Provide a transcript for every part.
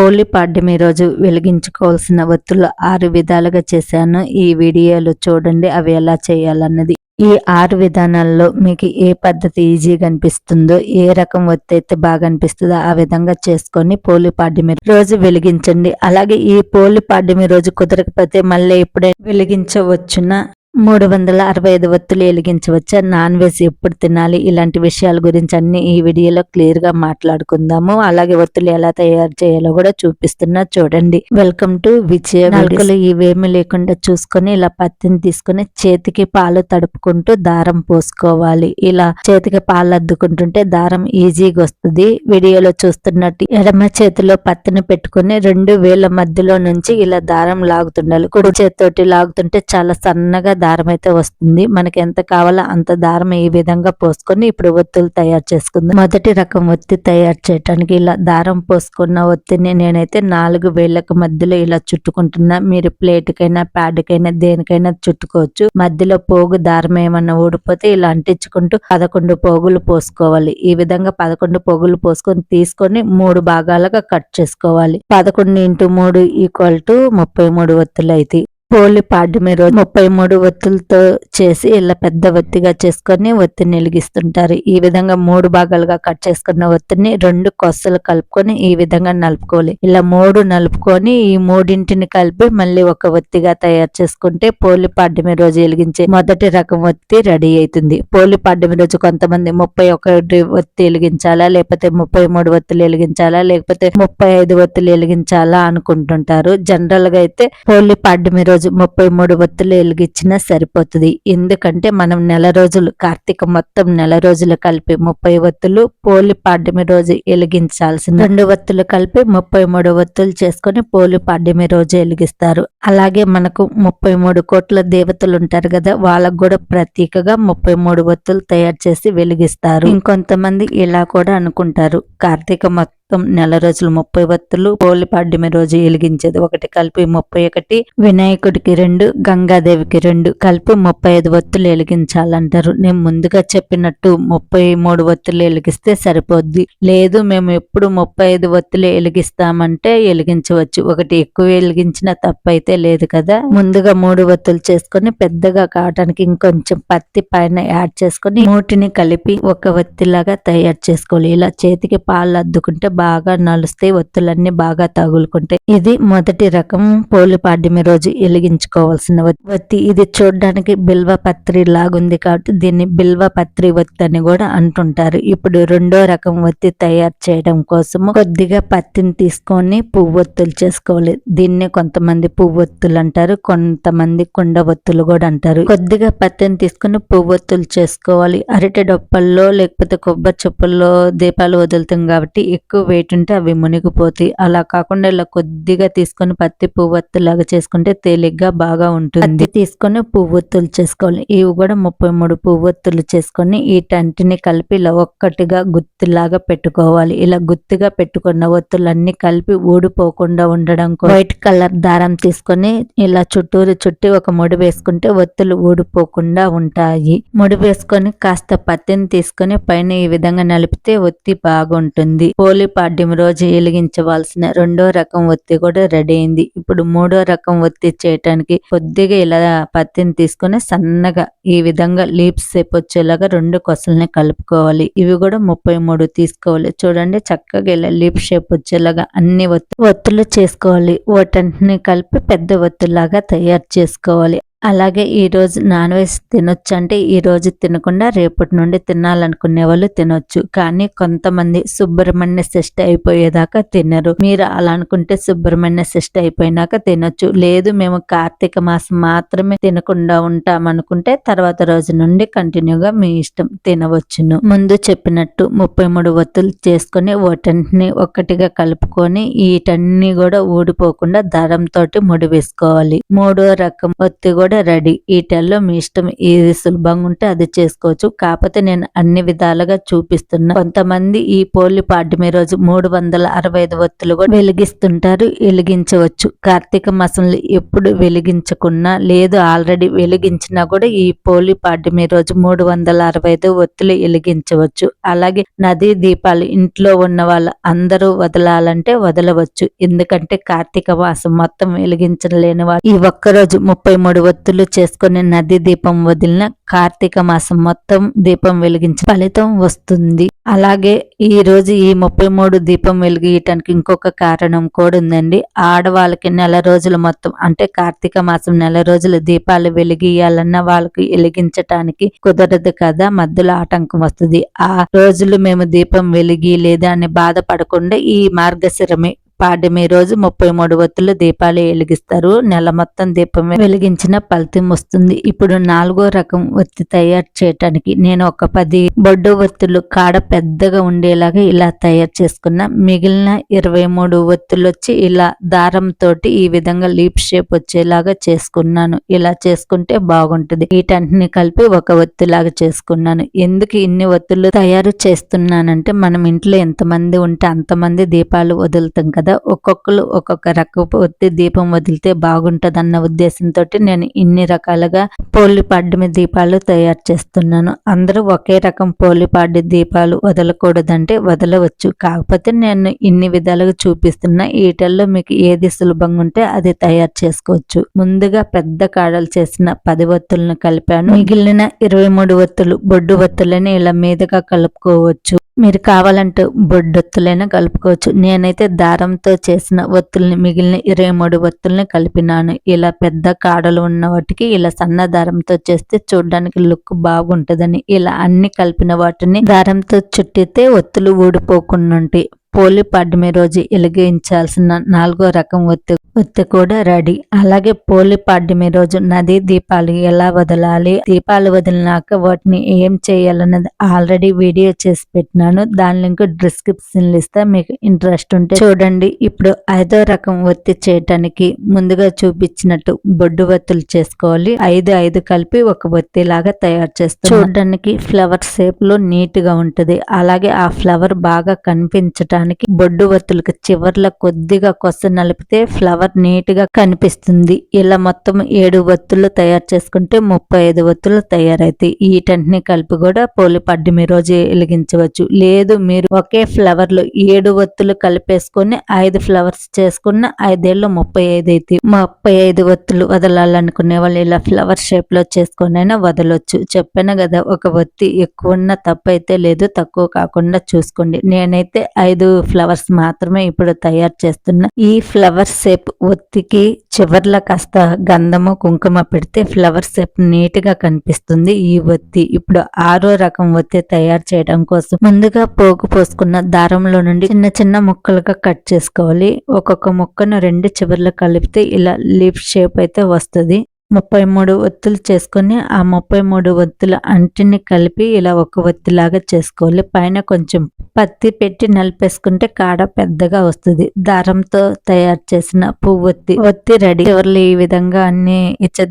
హోలీ పాడ్యమి రోజు వెలిగించుకోవాల్సిన ఒత్తులు 6 విధాలుగా చేశాను. ఈ వీడియోలో చూడండి అవి ఎలా చేయాలన్నది. ఈ 6 విధానాల్లో మీకు ఏ పద్ధతి ఈజీగా అనిపిస్తుందో, ఏ రకం ఒత్తి అయితే బాగా అనిపిస్తుందో ఆ విధంగా చేసుకొని పోలి పాడ్యమి రోజు వెలిగించండి. అలాగే ఈ పోలి పాడ్యమి రోజు కుదరకపోతే మళ్ళీ ఎప్పుడైనా వెలిగించవచ్చున. 365 ఒత్తులు వెలిగించవచ్చా, నాన్ వెజ్ ఎప్పుడు తినాలి, ఇలాంటి విషయాల గురించి అన్ని ఈ వీడియోలో క్లియర్ గా మాట్లాడుకుందాము. అలాగే ఒత్తులు ఎలా తయారు చేయాలో కూడా చూపిస్తున్నా చూడండి. వెల్కమ్ టు విజయ. నలుకలు ఇవేమీ లేకుండా చూసుకొని ఇలా పత్తిని తీసుకొని చేతికి పాలు తడుపుకుంటూ దారం పోసుకోవాలి. ఇలా చేతికి పాలు అద్దుకుంటుంటే దారం ఈజీగా వస్తుంది. వీడియోలో చూస్తున్నట్టు ఎడమ చేతిలో పత్తిని పెట్టుకుని 2 వేళ్ల మధ్యలో నుంచి ఇలా దారం లాగుతుండాలి. కుడి చేతితోటి లాగుతుంటే చాలా సన్నగా దారం అయితే వస్తుంది. మనకి ఎంత కావాలో అంత దారం ఈ విధంగా పోసుకొని ఇప్పుడు ఒత్తులు తయారు చేసుకుందాం. మొదటి రకం ఒత్తి తయారు చేయడానికి ఇలా దారం పోసుకున్న ఒత్తిని నేనైతే 4 వేళ్లకు మధ్యలో ఇలా చుట్టుకుంటున్నా. మీరు ప్లేట్కైనా ప్యాడ్కైనా దేనికైనా చుట్టుకోవచ్చు. మధ్యలో పోగు దారం ఏమన్నా ఊడిపోతే ఇలా అంటించుకుంటూ 11 పోగులు పోసుకోవాలి. ఈ విధంగా 11 పోగులు పోసుకొని తీసుకొని 3 భాగాలుగా కట్ చేసుకోవాలి. 11 × 3 = 33 ఒత్తులు అయితే పోలి పాడ్యమి రోజు 33 ఒత్తులతో చేసి ఇలా పెద్ద ఒత్తిగా చేసుకొని ఒత్తిని వెలిగిస్తుంటారు. ఈ విధంగా 3 భాగాలుగా కట్ చేసుకున్న ఒత్తిని 2 కొసలు కలుపుకొని ఈ విధంగా నలుపుకోవాలి. ఇలా 3 నలుపుకొని ఈ 3ంటిని కలిపి మళ్ళీ ఒక ఒత్తిగా తయారు చేసుకుంటే పోలి పాడ్యమి రోజు వెలిగించే మొదటి రకం ఒత్తి రెడీ అవుతుంది. పోలి పాడ్యమి రోజు కొంతమంది 31 ఒత్తి వెలిగించాలా, లేకపోతే 33 ఒత్తులు వెలిగించాలా, లేకపోతే 35 ఒత్తులు వెలిగించాలా అనుకుంటుంటారు. జనరల్ గా అయితే పోలి పాడ్యమి రోజు 33 ఒత్తులు వెలిగించినా సరిపోతుంది. ఎందుకంటే మనం నెల రోజులు కార్తీక మొత్తం నెల రోజులు కలిపి 30 ఒత్తులు, పోలి పాడ్యమి రోజు వెలిగించాల్సిన 2 ఒత్తులు కలిపి 33 ఒత్తులు చేసుకొని పోలి పాడ్యమి రోజు వెలిగిస్తారు. అలాగే మనకు 33 కోట్ల దేవతలు ఉంటారు కదా, వాళ్ళకు కూడా ప్రతీకగా 33 ఒత్తులు తయారు చేసి వెలిగిస్తారు. ఇంకొంతమంది ఇలా కూడా అనుకుంటారు, కార్తీక మొత్తం నెల రోజులు 30 ఒత్తులు, పోలి పాడ్యమి రోజు వెలిగించేది ఒకటి కలిపి 31, వినాయకుడికి 2, గంగాదేవికి 2 కలిపి 35 ఒత్తులు వెలిగించాలంటారు. నేను ముందుగా చెప్పినట్టు 33 ఒత్తులు వెలిగిస్తే సరిపోద్ది. లేదు మేము ఎప్పుడు 35 ఒత్తులు వెలిగిస్తామంటే వెలిగించవచ్చు. ఒకటి ఎక్కువ వెలిగించిన తప్పైతే లేదు కదా. ముందుగా 3 ఒత్తులు చేసుకొని పెద్దగా కావడానికి ఇంకొంచెం పత్తి పైన యాడ్ చేసుకొని 3ని కలిపి ఒక ఒత్తిలాగా తయారు చేసుకోవాలి. ఇలా చేతికి పాలు అద్దుకుంటే బాగా నలుస్తాయి, ఒత్తులన్నీ బాగా తగులుకుంటాయి. ఇది మొదటి రకం పోలి పాడ్యమి రోజు వెలిగించుకోవాల్సిన ఒత్తి. ఇది చూడడానికి బిల్వ పత్రి లాగుంది కాబట్టి దీన్ని బిల్వ పత్రి ఒత్తి అని కూడా అంటుంటారు. ఇప్పుడు రెండో రకం ఒత్తి తయారు చేయడం కోసము కొద్దిగా పత్తిని తీసుకొని పువ్వొత్తులు చేసుకోవాలి. దీన్ని కొంతమంది పువ్వొత్తులు అంటారు, కొంతమంది కుండ ఒత్తులు కూడా అంటారు. కొద్దిగా పత్తిని తీసుకొని పువ్వొత్తులు చేసుకోవాలి. అరటి డొప్పల్లో లేకపోతే కొబ్బరి చెప్పుల్లో దీపాలు వదులుతాం కాబట్టి ఎక్కువ వెయిట్ ఉంటే అవి మునిగిపోతాయి. అలా కాకుండా ఇలా కొద్దిగా తీసుకొని పత్తి పువ్వొత్తులాగా చేసుకుంటే తేలిగ్గా బాగా ఉంటుంది. పత్తి తీసుకొని పువ్వొత్తులు చేసుకోవాలి. ఇవి కూడా 33 పువ్వొత్తులు చేసుకొని వీటంటిని కలిపి ఇలా ఒక్కటిగా గుత్తిలాగా పెట్టుకోవాలి. ఇలా గుత్తిగా పెట్టుకున్న ఒత్తులన్నీ కలిపి ఊడిపోకుండా ఉండడం వైట్ కలర్ దారం తీసుకొని ఇలా చుట్టూరు చుట్టి ఒక ముడి వేసుకుంటే ఒత్తులు ఊడిపోకుండా ఉంటాయి. ముడి వేసుకొని కాస్త పత్తిని తీసుకొని పైన ఈ విధంగా నలిపితే ఒత్తి బాగుంటుంది. పోలి పాడ్యమి రోజు వెలిగించవలసిన రెండో రకం ఒత్తి కూడా రెడీ అయింది. ఇప్పుడు మూడో రకం ఒత్తి చేయటానికి కొద్దిగా ఇలా పత్తిని తీసుకొని సన్నగా ఈ విధంగా లీప్స్ షేప్ వచ్చేలాగా 2 కొసల్ని కలుపుకోవాలి. ఇవి కూడా 33 తీసుకోవాలి. చూడండి చక్కగా ఇలా లీప్ షేప్ వచ్చేలాగా అన్ని ఒత్తులు చేసుకోవాలి. వాటన్నిటిని కలిపి పెద్ద ఒత్తులాగా తయారు చేసుకోవాలి. అలాగే ఈ రోజు నాన్ వెజ్ తినొచ్చు అంటే ఈ రోజు తినకుండా రేపటి నుండి తినాలనుకునే వాళ్ళు తినొచ్చు. కానీ కొంతమంది సుబ్రహ్మణ్య షష్ఠి అయిపోయేదాకా తినరు. మీరు అలా అనుకుంటే సుబ్రహ్మణ్య షష్ఠి అయిపోయినాక తినొచ్చు. లేదు మేము కార్తీక మాసం మాత్రమే తినకుండా ఉంటాం అనుకుంటే తర్వాత రోజు నుండి కంటిన్యూగా మీ ఇష్టం తినవచ్చును. ముందు చెప్పినట్టు 33 ఒత్తులు చేసుకొని వాటన్నిటిని ఒక్కటిగా కలుపుకొని వీటన్ని కూడా ఊడిపోకుండా దారంతో ముడి వేసుకోవాలి. మూడో రకం ఒత్తి కూడా కూడా రెడీ. ఈ టెల్లో మీ ఇష్టం ఏది సులభంగా ఉంటే అది చేసుకోవచ్చు. కాకపోతే నేను అన్ని విధాలుగా చూపిస్తున్నా. కొంతమంది ఈ పోలి పాడ్యమి రోజు 365 ఒత్తులు కూడా వెలిగిస్తుంటారు, వెలిగించవచ్చు. కార్తీక మాసంలో ఎప్పుడు వెలిగించకున్నా లేదు ఆల్రెడీ వెలిగించినా కూడా ఈ పోలి పాడ్యమి రోజు 365 ఒత్తులు వెలిగించవచ్చు. అలాగే నదీ దీపాలు ఇంట్లో ఉన్న వాళ్ళు అందరూ వదలాలంటే వదలవచ్చు. ఎందుకంటే కార్తీక మాసం మొత్తం వెలిగించలేని వాళ్ళు ఈ ఒక్కరోజు 33 ఒత్తులు చేసుకుని నదీ దీపం వదిలిన కార్తీక మాసం మొత్తం దీపం వెలిగించే ఫలితం వస్తుంది. అలాగే ఈ రోజు ఈ 33 దీపం వెలిగించడానికి ఇంకొక కారణం కూడా ఉందండి. ఆడవాళ్ళకి నెల రోజులు మొత్తం అంటే కార్తీక మాసం నెల రోజులు దీపాలు వెలిగియాలన్న వాళ్ళకి వెలిగించటానికి కుదరదు కదా, మధ్యలో ఆటంకం వస్తుంది. ఆ రోజులు మేము దీపం వెలిగి లేదా అని బాధపడకుండా ఈ మార్గశిరమి పాడ్యమి రోజు 33 ఒత్తులు దీపాలు వెలిగిస్తారు. నెల మొత్తం దీపం వెలిగించిన ఫలితం వస్తుంది. ఇప్పుడు 4వ రకం ఒత్తి తయారు చేయటానికి నేను ఒక 10 బొడ్డు ఒత్తులు కాడ పెద్దగా ఉండేలాగా ఇలా తయారు చేసుకున్నా. మిగిలిన 23 ఒత్తులు వచ్చి ఇలా దారంతో ఈ విధంగా లీప్ షేప్ వచ్చేలాగా చేసుకున్నాను. ఇలా చేసుకుంటే బాగుంటుంది. వీటన్నిటిని కలిపి ఒక ఒత్తిలాగా చేసుకున్నాను. ఎందుకు ఇన్ని ఒత్తులు తయారు చేస్తున్నానంటే మనం ఇంట్లో ఎంతమంది ఉంటే అంతమంది దీపాలు వదులుతాం కదా, ఒక్కొక్కరు ఒక్కొక్క రకపు ఒత్తి దీపం వదిలితే బాగుంటది అన్న ఉద్దేశంతో నేను ఇన్ని రకాలుగా పోలి పాడ్యమి దీపాలు తయారు చేస్తున్నాను. అందరూ ఒకే రకం పోలి పాడ్య దీపాలు వదలకూడదంటే వదలవచ్చు. కాకపోతే నేను ఇన్ని విధాలుగా చూపిస్తున్నా. వీటిల్లో మీకు ఏది సులభంగా ఉంటే అది తయారు చేసుకోవచ్చు. ముందుగా పెద్ద కాడలు చేసిన 10 ఒత్తులను కలిపాను. మిగిలిన 23 ఒత్తులు బొడ్డు ఒత్తులని ఇలా మీదుగా కలుపుకోవచ్చు. మీరు కావాలంటే బొడ్డొత్తులైనా కలుపుకోవచ్చు. నేనైతే దారంతో చేసిన ఒత్తుల్ని మిగిలిన 23 ఒత్తుల్ని కలిపినాను. ఇలా పెద్ద కాడలు ఉన్న వాటికి ఇలా సన్న దారంతో చేస్తే చూడడానికి లుక్ బాగుంటుందని ఇలా అన్ని కలిపిన వాటిని దారంతో చుట్టితే ఒత్తులు ఊడిపోకుండా ఉంటాయి. పోలి పాడ్యమి రోజు వెలిగించాల్సిన 4వ రకం ఒత్తి కూడా రెడీ. అలాగే పోలి పాడ్యమి రోజు నదీ దీపాలు ఎలా వదలాలి, దీపాలు వదిలినాక వాటిని ఏం చేయాలన్నది ఆల్రెడీ వీడియో చేసి పెట్టినాను. దాని లింక్ డిస్క్రిప్షన్ ఇస్తా, మీకు ఇంట్రెస్ట్ ఉంటే చూడండి. ఇప్పుడు 5వ రకం ఒత్తి చేయటానికి ముందుగా చూపించినట్టు బొడ్డు ఒత్తులు చేసుకోవాలి. 5 కలిపి ఒక ఒత్తి లాగా తయారు చేస్తాం. చూడడానికి ఫ్లవర్ షేప్ లో నీట్ గా ఉంటది. అలాగే ఆ ఫ్లవర్ బాగా కనిపించటానికి బొడ్డు ఒత్తులకు చివర్ల కొద్దిగా కొస నలిపితే ఫ్లవర్ నీట్ గా కనిపిస్తుంది. ఇలా మొత్తం 7 ఒత్తులు తయారు చేసుకుంటే 35 ఒత్తులు తయారైతాయి. వీటన్నిటిని కలిపి కూడా పోలి పాడ్యమి రోజు వెలిగించవచ్చు. లేదు మీరు ఒకే ఫ్లవర్ లో 7 ఒత్తులు కలిపేసుకొని 5 ఫ్లవర్స్ చేసుకున్న 5 ఏళ్ళు 35 అయితే 35 ఒత్తులు వదలాలనుకునే వాళ్ళు ఇలా ఫ్లవర్ షేప్ లో చేసుకొని అయినా వదలొచ్చు. చెప్పాను కదా, ఒక ఒత్తి ఎక్కువ ఉన్న తప్పైతే లేదు, తక్కువ కాకుండా చూసుకోండి. నేనైతే 5 ఫ్లవర్స్ మాత్రమే ఇప్పుడు తయారు చేస్తున్నా. ఈ ఫ్లవర్ షేప్ ఒత్తికి చివర్ల కాస్త గంధము కుంకుమ పెడితే ఫ్లవర్ షేప్ నీట్ గా కనిపిస్తుంది ఈ ఒత్తి. ఇప్పుడు 6వ రకం ఒత్తి తయారు చేయడం కోసం ముందుగా పోగు పోసుకున్న దారంలో నుండి చిన్న చిన్న ముక్కలుగా కట్ చేసుకోవాలి. ఒక్కొక్క ముక్కను 2 చివర్లు కలిపితే ఇలా లీఫ్ షేప్ అయితే వస్తుంది. 33 ఒత్తులు చేసుకొని ఆ 33 ఒత్తులు అంటిని కలిపి ఇలా ఒక ఒత్తిలాగా చేసుకోవాలి. పైన కొంచెం పత్తి పెట్టి నలిపేసుకుంటే కాడ పెద్దగా వస్తుంది. దారంతో తయారు చేసిన పువ్వొత్తి ఒత్తి రెడీ. చివర్లు ఈ విధంగా అన్ని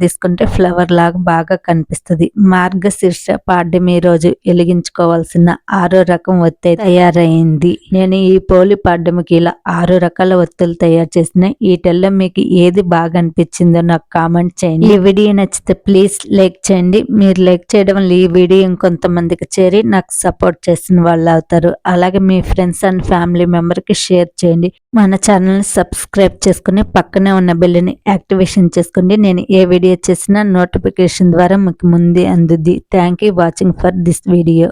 తీసుకుంటే ఫ్లవర్ లాగా బాగా కనిపిస్తుంది. మార్గశీర్ష పాడ్యమి రోజు వెలిగించుకోవాల్సిన 6వ రకం ఒత్తి తయారైంది. నేను ఈ పోలి పాడ్యమికి ఇలా 6 రకాల ఒత్తులు తయారు చేసిన. వీటిల్లో మీకు ఏది బాగా అనిపించిందో నాకు కామెంట్ చేయండి. ఈ వీడియో నచ్చితే ప్లీజ్ లైక్ చేయండి. మీరు లైక్ చేయడం వల్ల ఈ వీడియో ఇంకొంతమందికి చేరి నాకు సపోర్ట్ చేసిన వాళ్ళు అవుతారు. అలాగే మీ ఫ్రెండ్స్ అండ్ ఫ్యామిలీ మెంబర్కి షేర్ చేయండి. మన ఛానల్ని సబ్స్క్రైబ్ చేసుకుని పక్కనే ఉన్న బెల్ని యాక్టివేషన్ చేసుకోండి. నేను ఏ వీడియో చేసినా నోటిఫికేషన్ ద్వారా మీకు ముందే అందుద్ది. Thank you watching for this video.